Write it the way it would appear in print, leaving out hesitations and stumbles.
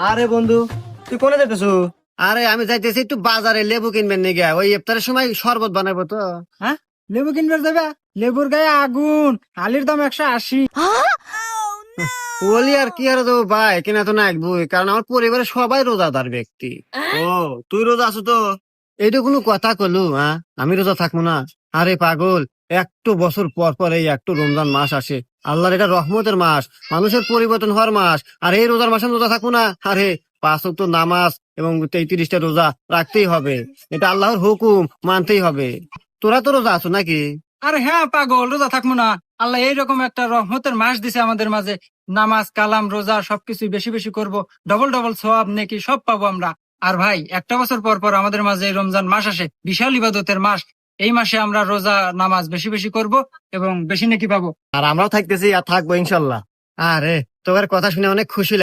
আরে বন্ধু, তুই কোনে যেতেছো? আরে আমি যাইতেছি একটু বাজারে লেবু কিনবেন নিয়ে, ওই ইফতারের সময় শরবত বানাবো তো। হ্যাঁ, লেবু কিনবে যাবে? লেবুর গায়ে আগুন, আলির দাম 180। বলি আর কি আর দেবো ভাই, কিনা তো নাকবই, কারণ আমার পরিবারের সবাই রোজাদার ব্যক্তি। ও, তুই রোজা আছো তো? এইটা কোনো কথা কলু? হ্যাঁ, আমি রোজা থাকবো না? আরে পাগল, একটু বছর পর পর এই একটু রমজান মাস আসে। আল্লাহর এটা রহমতের মাস, মানুষের পরিবর্তন হওয়ার মাস। আর এই রোজার মাসে আমি রোজা থাকবো না? আরে 5 ওয়াক্ত নামাজ এবং 33টা রোজা রাখতেই হবে, এটা আল্লাহর হুকুম, মানতেই হবে। তোরা তো রোজা আছো নাকি? আরে হ্যাঁ পাগল, রোজা থাকবো না? আল্লাহ এইরকম একটা রহমতের মাস দিছে আমাদের মাঝে। নামাজ কালাম রোজা সবকিছু বেশি বেশি করব, ডবল ডবল সওয়াব নেকি সব পাবো আমরা। আর ভাই, একটা বছর পর পর আমাদের মাঝে এই রমজান মাস আসে, বিশাল ইবাদতের মাস। এই মাসে আমরা রোজা নামাজ বেশি বেশি করব এবং বেশি নেকি পাবো। আর আমরাও থাকতেছি আর থাকবো ইনশাল্লাহ। আরে তোমার কথা শুনে অনেক খুশি